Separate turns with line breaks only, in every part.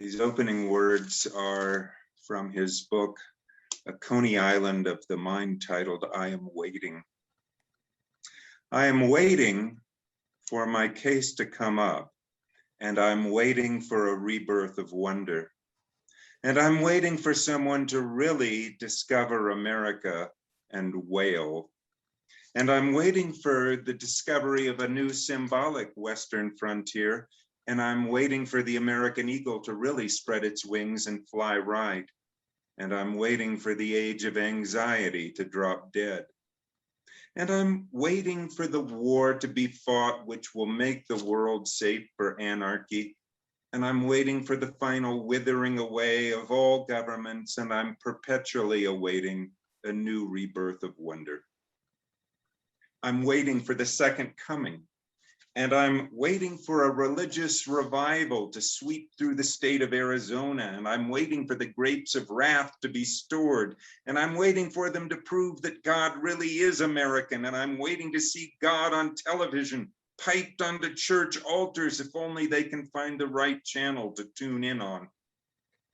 These opening words are from his book, A Coney Island of the Mind, titled, I Am Waiting. I am waiting for my case to come up, and I'm waiting for a rebirth of wonder. And I'm waiting for someone to really discover America and wail. And I'm waiting for the discovery of a new symbolic Western frontier. And I'm waiting for the American eagle to really spread its wings and fly right. And I'm waiting for the age of anxiety to drop dead. And I'm waiting for the war to be fought, which will make the world safe for anarchy. And I'm waiting for the final withering away of all governments, and I'm perpetually awaiting a new rebirth of wonder. I'm waiting for the second coming, and I'm waiting for a religious revival to sweep through the state of Arizona, and I'm waiting for the grapes of wrath to be stored, and I'm waiting for them to prove that God really is American, and I'm waiting to see God on television, piped onto church altars, if only they can find the right channel to tune in on.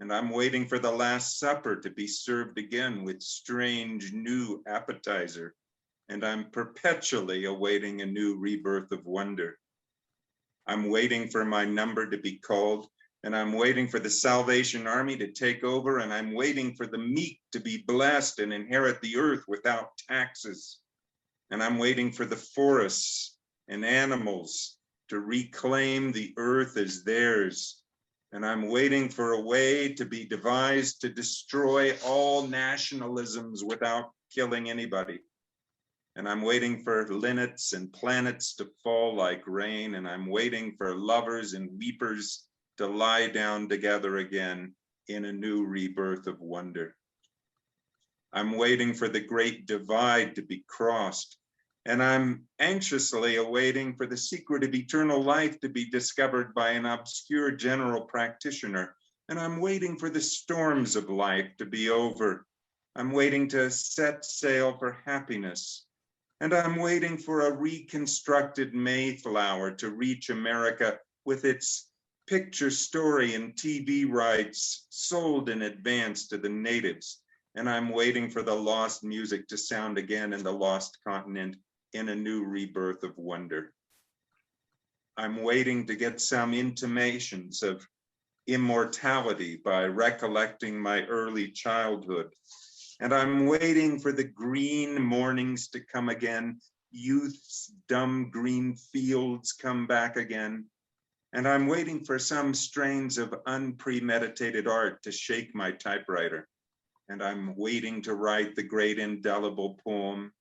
And I'm waiting for the Last Supper to be served again with strange new appetizer. And I'm perpetually awaiting a new rebirth of wonder. I'm waiting for my number to be called, and I'm waiting for the Salvation Army to take over, and I'm waiting for the meek to be blessed and inherit the earth without taxes. And I'm waiting for the forests and animals to reclaim the earth as theirs. And I'm waiting for a way to be devised to destroy all nationalisms without killing anybody. And I'm waiting for linnets and planets to fall like rain, and I'm waiting for lovers and weepers to lie down together again in a new rebirth of wonder. I'm waiting for the great divide to be crossed, and I'm anxiously awaiting for the secret of eternal life to be discovered by an obscure general practitioner, and I'm waiting for the storms of life to be over. I'm waiting to set sail for happiness. And I'm waiting for a reconstructed Mayflower to reach America with its picture story and TV rights sold in advance to the natives. And I'm waiting for the lost music to sound again in the lost continent in a new rebirth of wonder. I'm waiting to get some intimations of immortality by recollecting my early childhood. And I'm waiting for the green mornings to come again, youth's dumb green fields come back again. And I'm waiting for some strains of unpremeditated art to shake my typewriter. And I'm waiting to write the great indelible poem.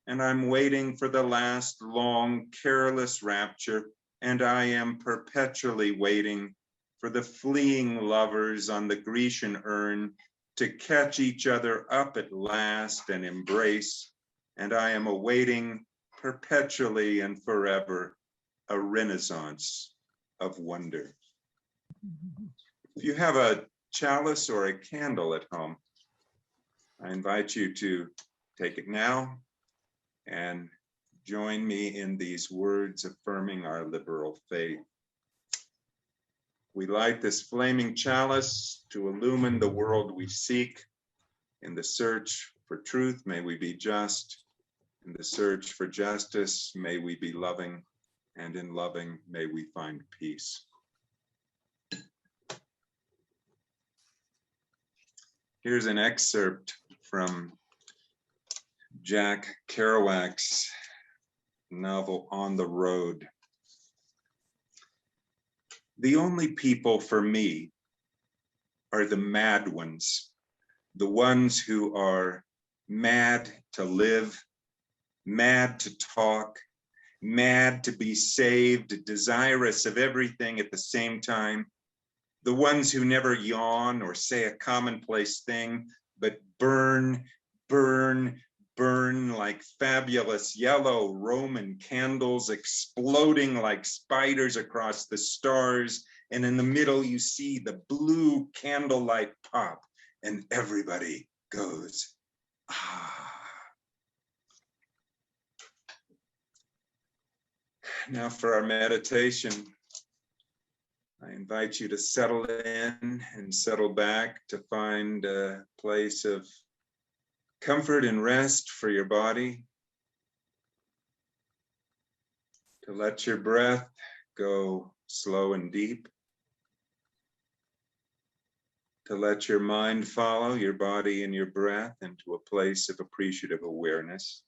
And I'm waiting for the last long, careless rapture. And I am perpetually waiting for the fleeing lovers on the Grecian urn to catch each other up at last and embrace, and I am awaiting perpetually and forever a renaissance of wonder. If you have a chalice or a candle at home, I invite you to take it now and join me in these words affirming our liberal faith. We light this flaming chalice to illumine the world we seek. In the search for truth, may we be just. In the search for justice, may we be loving. And in loving, may we find peace. Here's an excerpt from Jack Kerouac's novel, On the Road. The only people for me are the mad ones, the ones who are mad to live, mad to talk, mad to be saved, desirous of everything at the same time, the ones who never yawn or say a commonplace thing, but burn, burn, burn like fabulous yellow Roman candles exploding like spiders across the stars. And in the middle, you see the blue candlelight pop and everybody goes, ah. Now for our meditation, I invite you to settle in and settle back to find a place of comfort and rest for your body, to let your breath go slow and deep, to let your mind follow your body and your breath into a place of appreciative awareness.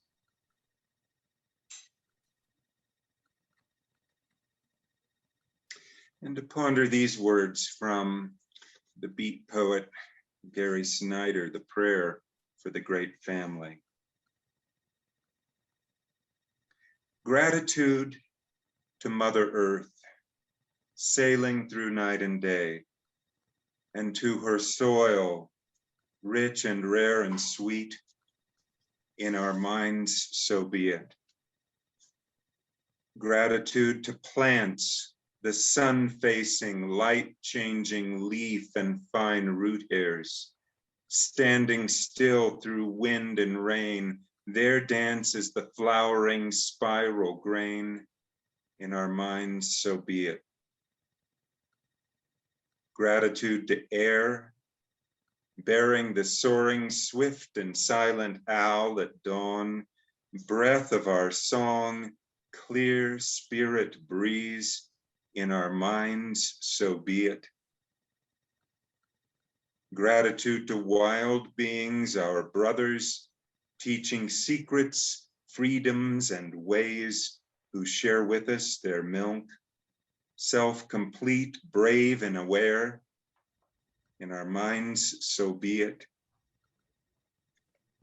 And to ponder these words from the beat poet Gary Snyder, the prayer for the great family. Gratitude to Mother Earth, sailing through night and day, and to her soil, rich and rare and sweet, in our minds, so be it. Gratitude to plants, the sun-facing, light-changing leaf and fine root hairs, standing still through wind and rain. Their dance is the flowering spiral grain. In our minds, so be it. Gratitude to air, bearing the soaring swift and silent owl at dawn, breath of our song, clear spirit breeze. In our minds, so be it. Gratitude to wild beings, our brothers, teaching secrets, freedoms, and ways, who share with us their milk, self-complete, brave, and aware. In our minds, so be it.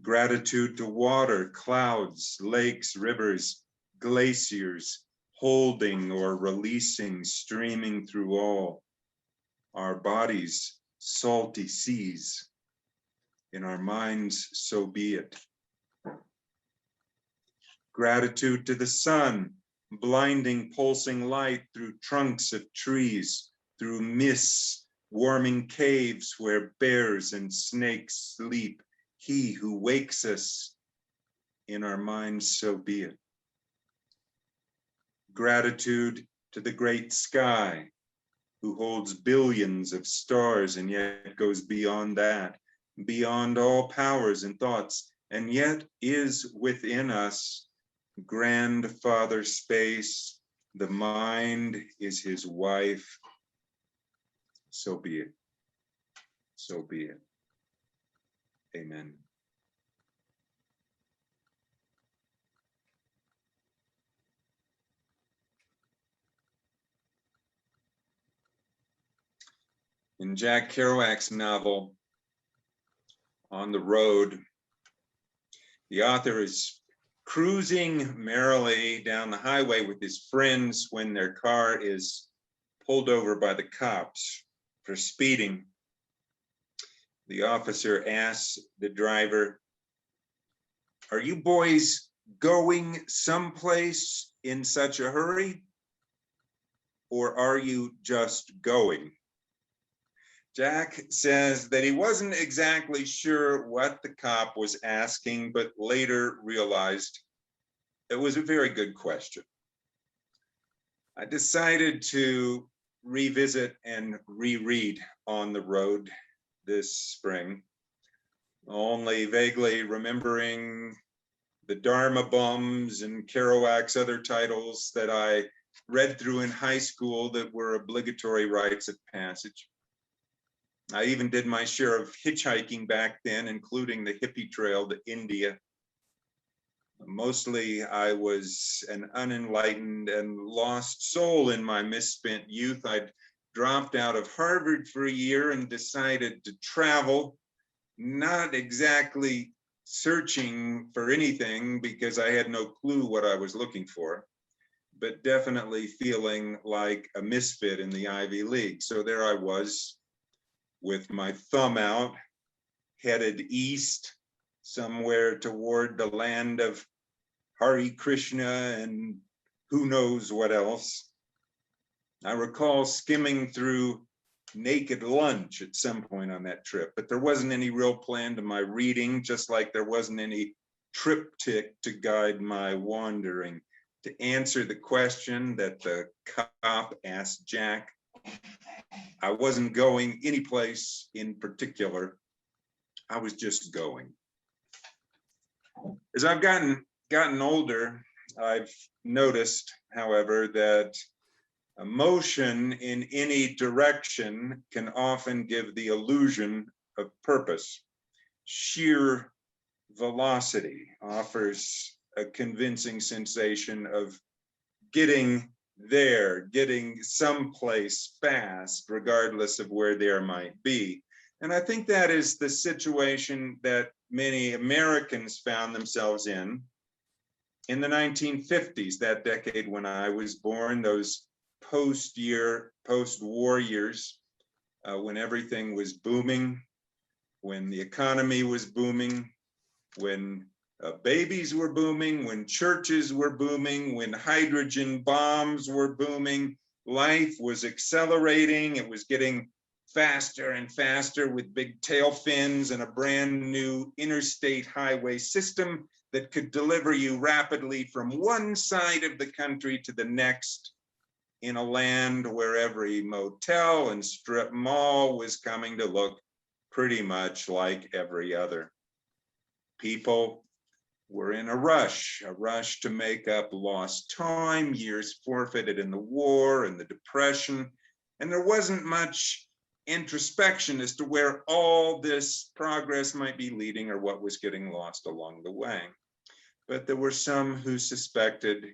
Gratitude to water, clouds, lakes, rivers, glaciers, holding or releasing, streaming through all our bodies, salty seas. In our minds, so be it. Gratitude to the sun, blinding, pulsing light through trunks of trees, through mists, warming caves where bears and snakes sleep. He who wakes us. In our minds, so be it. Gratitude to the great sky, who holds billions of stars and yet goes beyond that, beyond all powers and thoughts, and yet is within us. Grandfather space, the mind is his wife. So be it. So be it. Amen. In Jack Kerouac's novel, On the Road, the author is cruising merrily down the highway with his friends when their car is pulled over by the cops for speeding. The officer asks the driver, "Are you boys going someplace in such a hurry? Or are you just going?" Jack says that he wasn't exactly sure what the cop was asking, but later realized it was a very good question. I decided to revisit and reread On the Road this spring, only vaguely remembering the Dharma Bums and Kerouac's other titles that I read through in high school that were obligatory rites of passage. I even did my share of hitchhiking back then, including the hippie trail to India. Mostly I was an unenlightened and lost soul in my misspent youth. I'd dropped out of Harvard for a year and decided to travel, not exactly searching for anything because I had no clue what I was looking for, but definitely feeling like a misfit in the Ivy League. So there I was, with my thumb out, headed east, somewhere toward the land of Hare Krishna and who knows what else. I recall skimming through Naked Lunch at some point on that trip, but there wasn't any real plan to my reading, just like there wasn't any triptych to guide my wandering. To answer the question that the cop asked Jack, I wasn't going any place in particular. I was just going. As I've gotten older, I've noticed, however, that a motion in any direction can often give the illusion of purpose. Sheer velocity offers a convincing sensation of getting there, getting someplace fast, regardless of where there might be. And I think that is the situation that many Americans found themselves in the 1950s, that decade when I was born, those post-war years, when everything was booming, when the economy was booming, when babies were booming, when churches were booming, when hydrogen bombs were booming, life was accelerating. It was getting faster and faster with big tail fins and a brand new interstate highway system that could deliver you rapidly from one side of the country to the next in a land where every motel and strip mall was coming to look pretty much like every other. People were in a rush to make up lost time, years forfeited in the war and the Depression, and there wasn't much introspection as to where all this progress might be leading or what was getting lost along the way. But there were some who suspected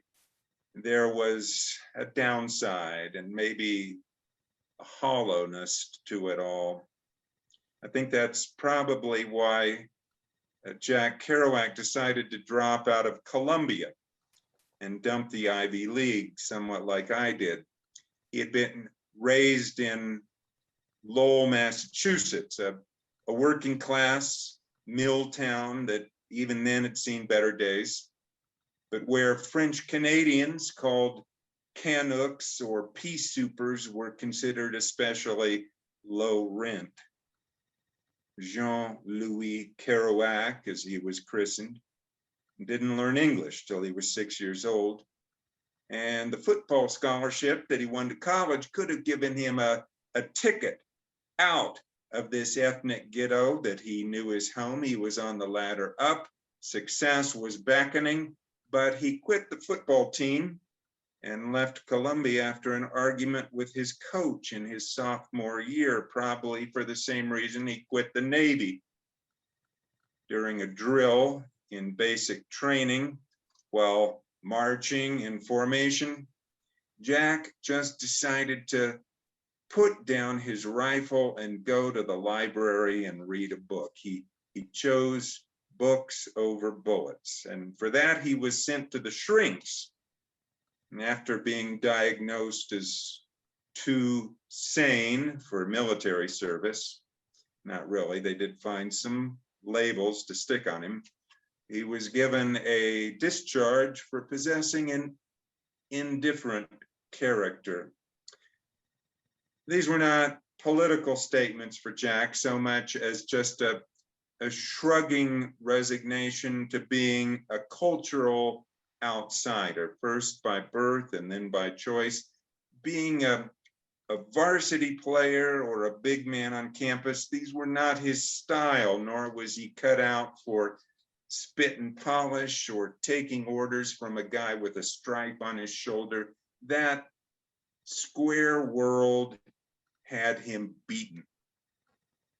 there was a downside and maybe a hollowness to it all. I think that's probably why Jack Kerouac decided to drop out of Columbia and dump the Ivy League, somewhat like I did. He had been raised in Lowell, Massachusetts, a working class mill town that even then had seen better days, but where French Canadians called Canucks or pea soupers were considered especially low rent. Jean-Louis Kerouac, as he was christened, didn't learn English till he was 6 years old. And the football scholarship that he won to college could have given him a ticket out of this ethnic ghetto that he knew his home. He was on the ladder up, success was beckoning, but he quit the football team and left Columbia after an argument with his coach in his sophomore year, probably for the same reason he quit the Navy. During a drill in basic training, while marching in formation, Jack just decided to put down his rifle and go to the library and read a book. He chose books over bullets, and for that he was sent to the shrinks. And after being diagnosed as too sane for military service, not really, they did find some labels to stick on him, he was given a discharge for possessing an indifferent character. These were not political statements for Jack so much as just a shrugging resignation to being a cultural outsider, first by birth and then by choice. Being a varsity player or a big man on campus, these were not his style, nor was he cut out for spit and polish or taking orders from a guy with a stripe on his shoulder. That square world had him beaten.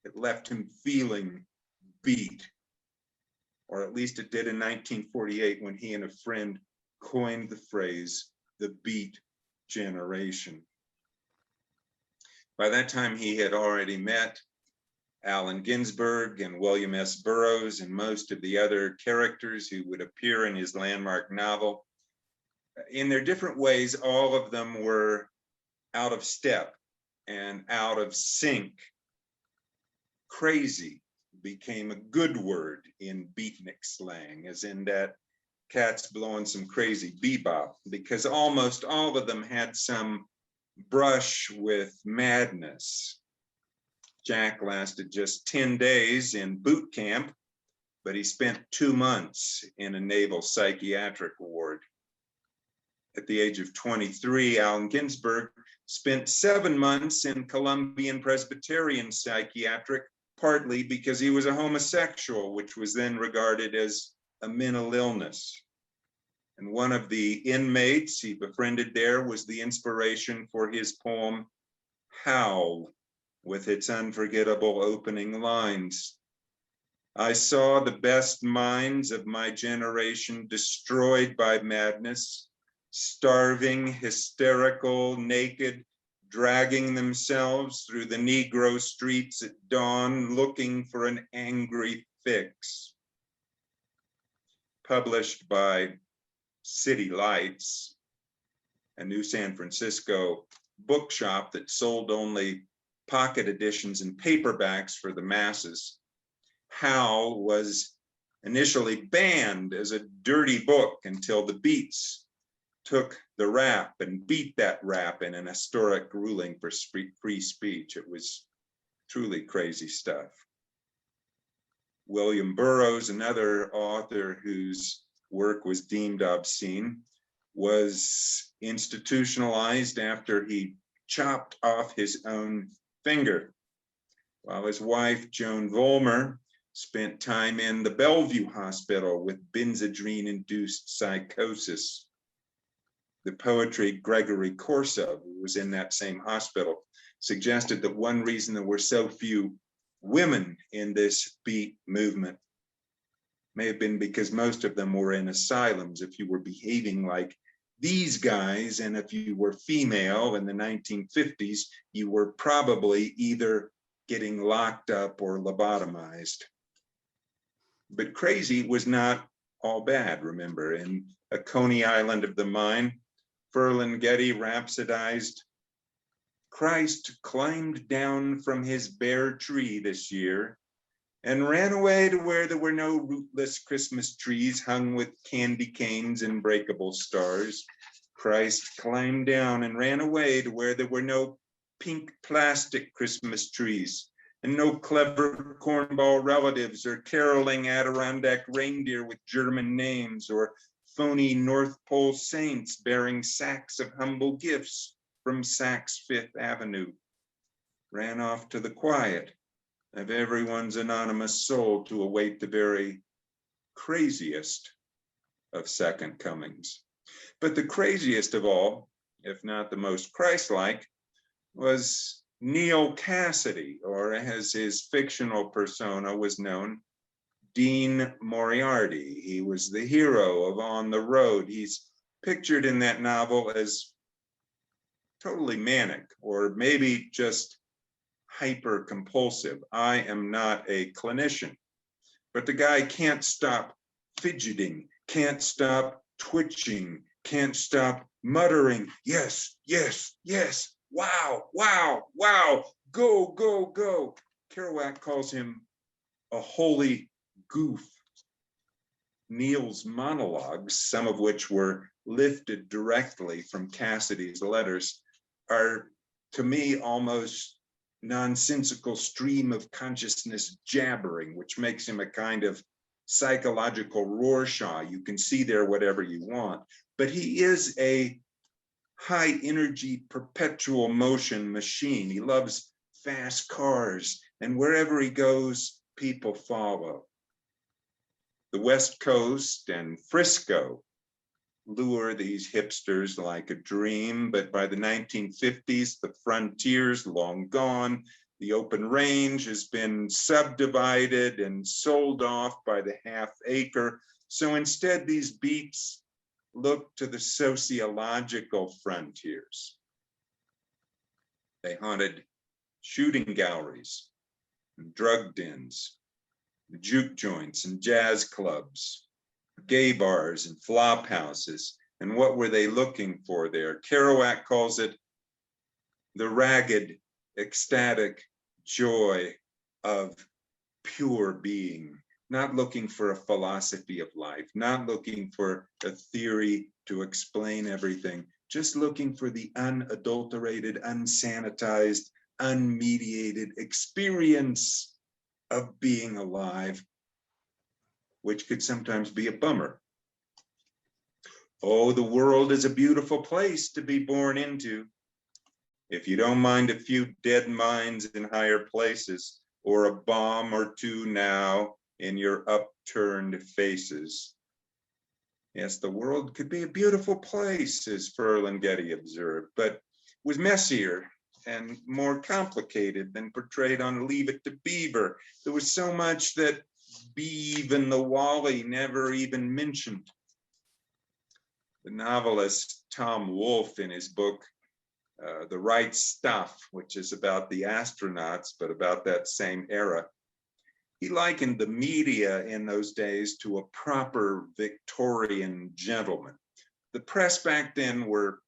It left him feeling beat, or at least it did in 1948 when he and a friend coined the phrase, the beat generation. By that time, he had already met Allen Ginsberg and William S. Burroughs and most of the other characters who would appear in his landmark novel. In their different ways, all of them were out of step and out of sync. Crazy became a good word in beatnik slang, as in that cat's blowing some crazy bebop, because almost all of them had some brush with madness. Jack lasted just 10 days in boot camp, but he spent 2 months in a naval psychiatric ward. At the age of 23, Allen Ginsberg spent 7 months in Columbian Presbyterian Psychiatric, partly because he was a homosexual, which was then regarded as a mental illness. And one of the inmates he befriended there was the inspiration for his poem, Howl, with its unforgettable opening lines. I saw the best minds of my generation destroyed by madness, starving, hysterical, naked, dragging themselves through the Negro streets at dawn, looking for an angry fix. Published by City Lights, a New San Francisco bookshop that sold only pocket editions and paperbacks for the masses. Howl was initially banned as a dirty book until the Beats took the rap and beat that rap in an historic ruling for free speech. It was truly crazy stuff. William Burroughs, another author whose work was deemed obscene, was institutionalized after he chopped off his own finger, while his wife, Joan Vollmer, spent time in the Bellevue Hospital with Benzedrine-induced psychosis. The poetry Gregory Corso, who was in that same hospital, suggested that one reason there were so few women in this beat movement may have been because most of them were in asylums. If you were behaving like these guys, and if you were female in the 1950s, you were probably either getting locked up or lobotomized. But crazy was not all bad, remember. In A Coney Island of the Mind, Ferlinghetti rhapsodized, Christ climbed down from his bare tree this year and ran away to where there were no rootless Christmas trees hung with candy canes and breakable stars. Christ climbed down and ran away to where there were no pink plastic Christmas trees and no clever cornball relatives or caroling Adirondack reindeer with German names or phony North Pole saints bearing sacks of humble gifts from Saks Fifth Avenue. Ran off to the quiet of everyone's anonymous soul to await the very craziest of second comings. But the craziest of all, if not the most Christ-like, was Neal Cassady, or as his fictional persona was known, Dean Moriarty. He was the hero of On the Road. He's pictured in that novel as totally manic, or maybe just hyper compulsive. I am not a clinician, but the guy can't stop fidgeting, can't stop twitching, can't stop muttering, yes, yes, yes, wow, wow, wow, go, go, go. Kerouac calls him a holy goof. Neal's monologues, some of which were lifted directly from Cassady's letters, are to me almost nonsensical stream of consciousness jabbering, which makes him a kind of psychological Rorschach. You can see there whatever you want, but he is a high energy, perpetual motion machine. He loves fast cars, and wherever he goes, people follow. The West Coast and Frisco lure these hipsters like a dream, but by the 1950s, the frontier's long gone. The open range has been subdivided and sold off by the half acre. So instead, these beats look to the sociological frontiers. They haunted shooting galleries, and drug dens, juke joints and jazz clubs, gay bars and flop houses. And what were they looking for there? Kerouac calls it the ragged, ecstatic joy of pure being, not looking for a philosophy of life, not looking for a theory to explain everything, just looking for the unadulterated, unsanitized, unmediated experience of being alive, which could sometimes be a bummer. Oh, the world is a beautiful place to be born into. If you don't mind a few dead minds in higher places, or a bomb or two now in your upturned faces. Yes, the world could be a beautiful place, as Ferlinghetti observed, but was messier and more complicated than portrayed on Leave It to Beaver. There was so much that Beav and the Wally never even mentioned. The novelist Tom Wolfe, in his book, The Right Stuff, which is about the astronauts, but about that same era, he likened the media in those days to a proper Victorian gentleman. The press back then were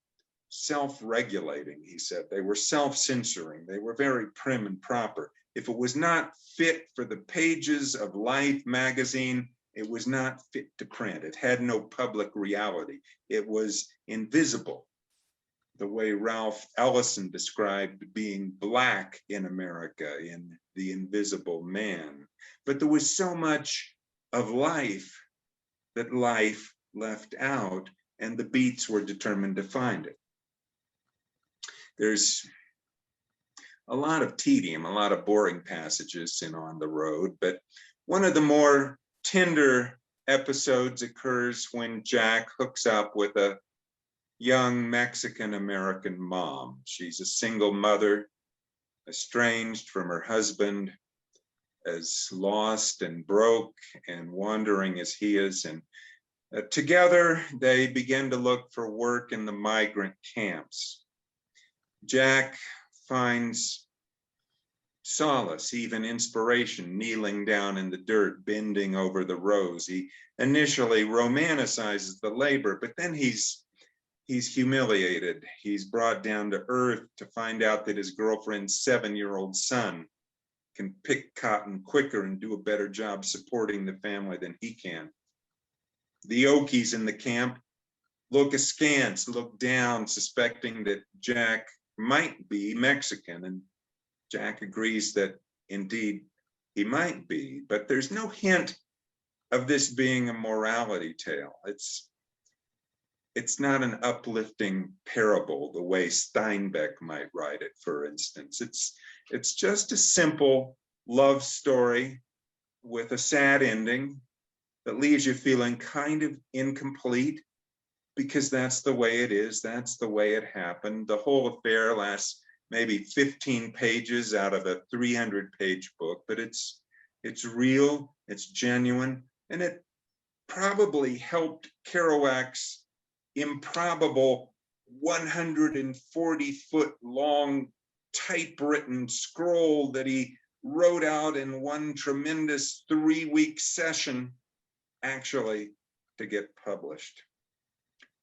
self-regulating, he said. They were self-censoring. They were very prim and proper. If it was not fit for the pages of Life magazine, it was not fit to print. It had no public reality. It was invisible, the way Ralph Ellison described being black in America in The Invisible Man. But there was so much of life that life left out, and the Beats were determined to find it. There's a lot of tedium, a lot of boring passages in On the Road, but one of the more tender episodes occurs when Jack hooks up with a young Mexican-American mom. She's a single mother, estranged from her husband, as lost and broke and wandering as he is. And together they begin to look for work in the migrant camps. Jack finds solace, even inspiration, kneeling down in the dirt, bending over the rows. He initially romanticizes the labor, but then he's humiliated. He's brought down to earth to find out that his girlfriend's 7-year-old son can pick cotton quicker and do a better job supporting the family than he can. The Okies in the camp look askance, look down, suspecting that Jack might be Mexican, and Jack agrees that indeed he might be, but there's no hint of this being a morality tale. It's not an uplifting parable the way Steinbeck might write it, for instance. It's just a simple love story with a sad ending that leaves you feeling kind of incomplete, because that's the way it is, that's the way it happened. The whole affair lasts maybe 15 pages out of a 300-page book, but it's real, it's genuine, and it probably helped Kerouac's improbable 140-foot long typewritten scroll that he wrote out in one tremendous 3-week session actually to get published.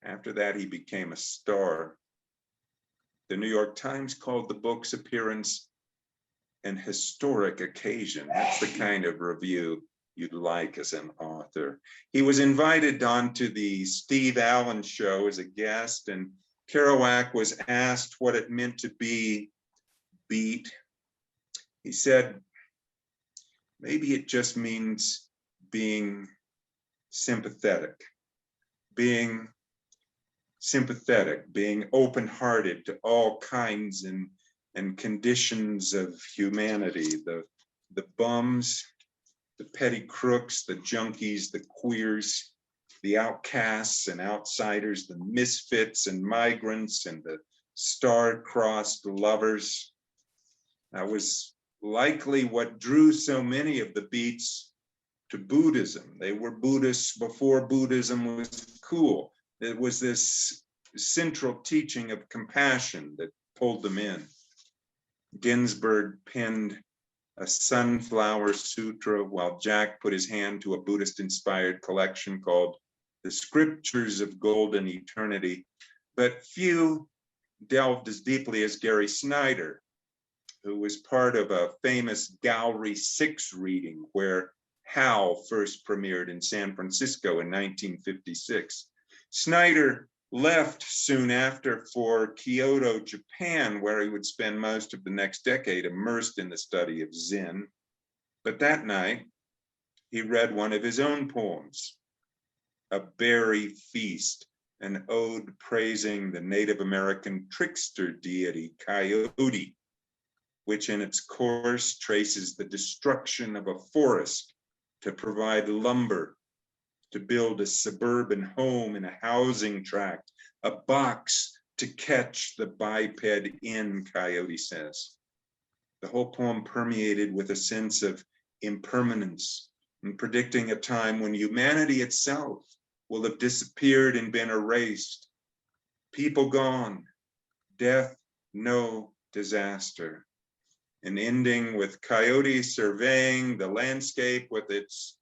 After that, he became a star. The New York Times called the book's appearance an historic occasion. That's the kind of review you'd like as an author. He was invited onto the Steve Allen show as a guest, and Kerouac was asked what it meant to be beat. He said, maybe it just means being sympathetic, being open-hearted to all kinds and conditions of humanity, the bums, the petty crooks, the junkies, the queers, the outcasts and outsiders, the misfits and migrants, and the star-crossed lovers. That was likely what drew so many of the Beats to Buddhism. They were Buddhists before Buddhism was cool. It was this central teaching of compassion that pulled them in. Ginsberg penned a Sunflower Sutra, while Jack put his hand to a Buddhist-inspired collection called The Scriptures of Golden Eternity. But few delved as deeply as Gary Snyder, who was part of a famous Gallery 6 reading where Howl first premiered in San Francisco in 1956. Snyder left soon after for Kyoto, Japan, where he would spend most of the next decade immersed in the study of Zen. But that night, he read one of his own poems, A Berry Feast, an ode praising the Native American trickster deity Coyote, which in its course traces the destruction of a forest to provide lumber, to build a suburban home in a housing tract, a box to catch the biped in, Coyote says. The whole poem permeated with a sense of impermanence and predicting a time when humanity itself will have disappeared and been erased. People gone, death, no disaster. And ending with Coyote surveying the landscape with its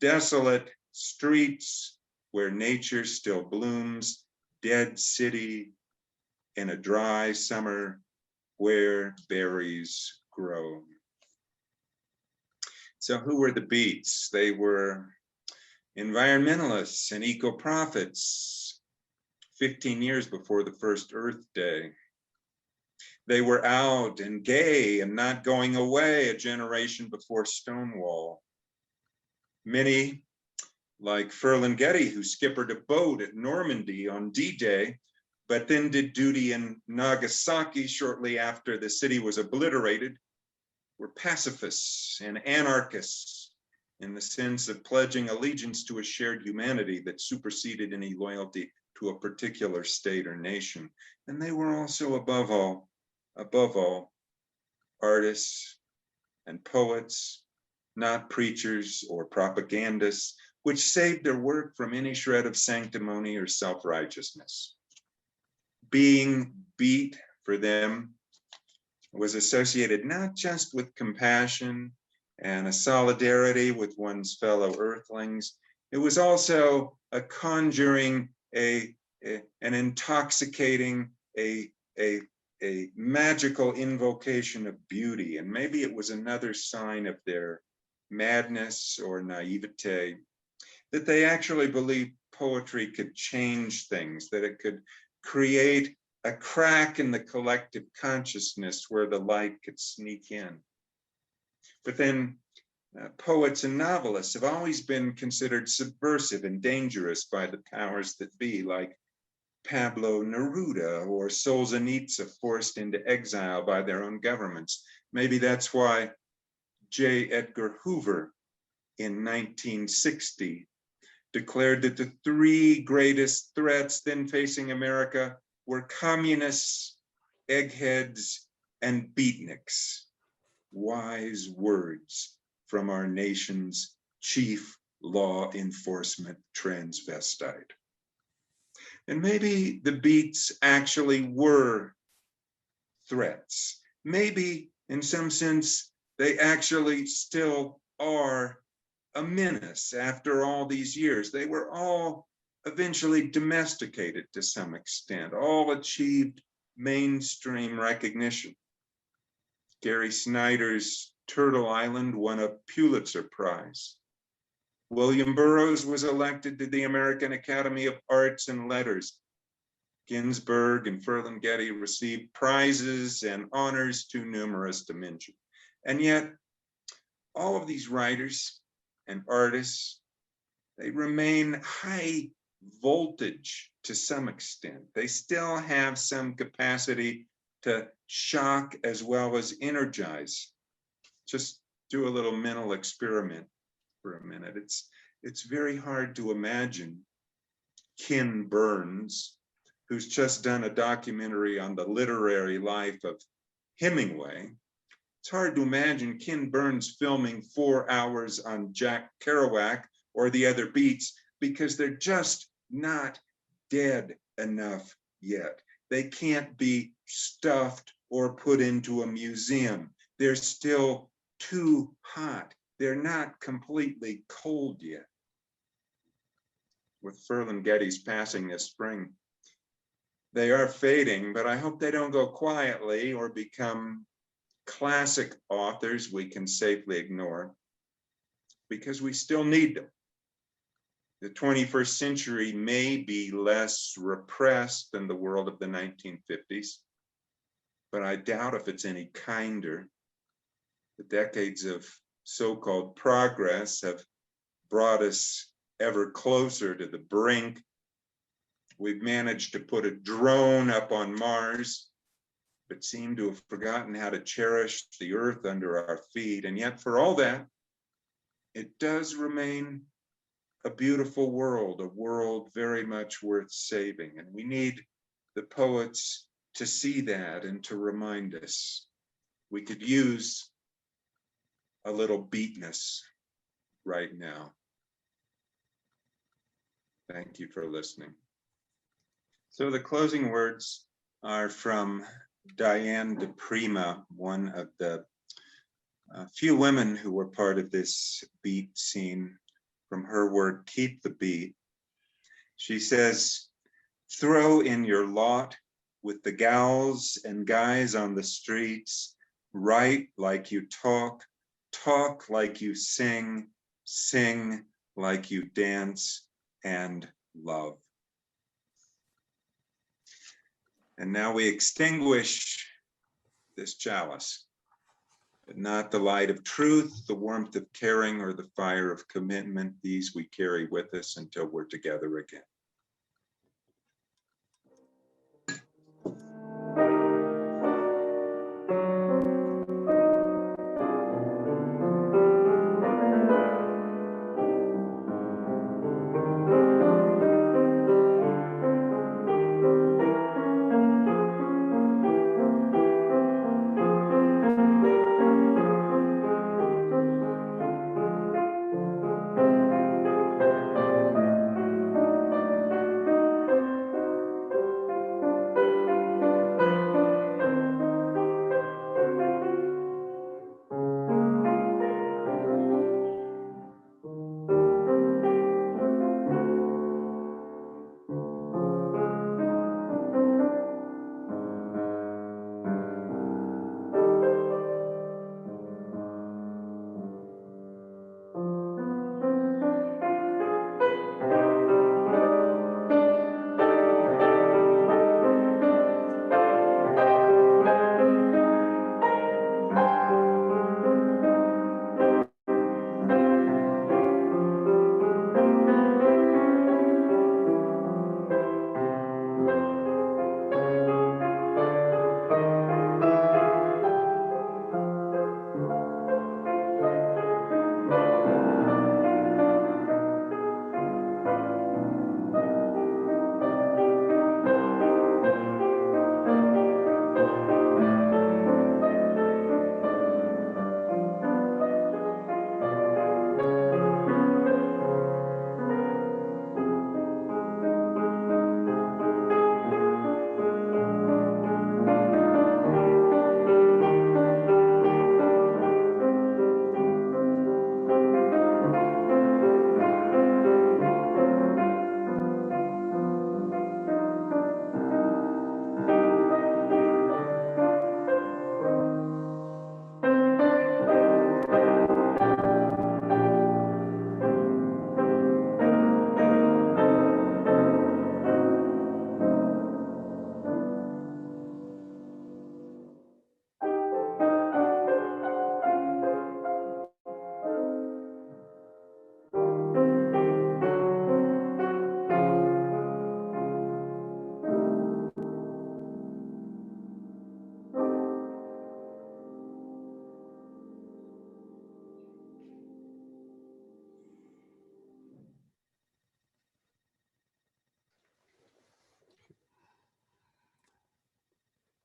desolate streets where nature still blooms, dead city in a dry summer where berries grow. So who were the Beats? They were environmentalists and eco-prophets 15 years before the first Earth Day. They were out and gay and not going away a generation before Stonewall. Many, like Ferlinghetti, who skippered a boat at Normandy on D-Day, but then did duty in Nagasaki shortly after the city was obliterated, were pacifists and anarchists in the sense of pledging allegiance to a shared humanity that superseded any loyalty to a particular state or nation. And they were also, above all, artists and poets, not preachers or propagandists, which saved their work from any shred of sanctimony or self-righteousness. Being beat for them was associated not just with compassion and a solidarity with one's fellow earthlings, it was also a conjuring, an intoxicating, a magical invocation of beauty. And maybe it was another sign of their madness or naivete, that they actually believed poetry could change things, that it could create a crack in the collective consciousness where the light could sneak in. But then poets and novelists have always been considered subversive and dangerous by the powers that be, like Pablo Neruda or Solzhenitsyn, forced into exile by their own governments. Maybe that's why J. Edgar Hoover in 1960 declared that the three greatest threats then facing America were communists, eggheads, and beatniks. Wise words from our nation's chief law enforcement transvestite. And maybe the Beats actually were threats. Maybe in some sense, they actually still are a menace after all these years. They were all eventually domesticated to some extent, all achieved mainstream recognition. Gary Snyder's Turtle Island won a Pulitzer Prize. William Burroughs was elected to the American Academy of Arts and Letters. Ginsberg and Ferlinghetti received prizes and honors too numerous to mention. And yet, all of these writers and artists, they remain high voltage to some extent. They still have some capacity to shock as well as energize. Just do a little mental experiment for a minute. It's very hard to imagine Ken Burns, who's just done a documentary on the literary life of Hemingway. It's hard to imagine Ken Burns filming 4 hours on Jack Kerouac or the other Beats, because they're just not dead enough yet. They can't be stuffed or put into a museum. They're still too hot. They're not completely cold yet. With Ferlinghetti's passing this spring, they are fading, but I hope they don't go quietly or become classic authors we can safely ignore, because we still need them. The 21st century may be less repressed than the world of the 1950s, but I doubt if it's any kinder. The decades of so-called progress have brought us ever closer to the brink We've managed to put a drone up on Mars, but seem to have forgotten how to cherish the earth under our feet. And yet for all that, it does remain a beautiful world, a world very much worth saving. And we need the poets to see that and to remind us. We could use a little beatness right now. Thank you for listening. So the closing words are from Diane de Prima, one of the few women who were part of this beat scene. From her word, Keep the Beat. She says, throw in your lot with the gals and guys on the streets, write like you talk like you sing like you dance, and love. And now we extinguish this chalice, but not the light of truth, the warmth of caring, or the fire of commitment. These we carry with us until we're together again.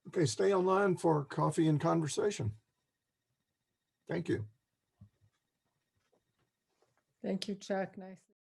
Okay, stay online for coffee and conversation. Thank you.
Thank you, Chuck. Nice.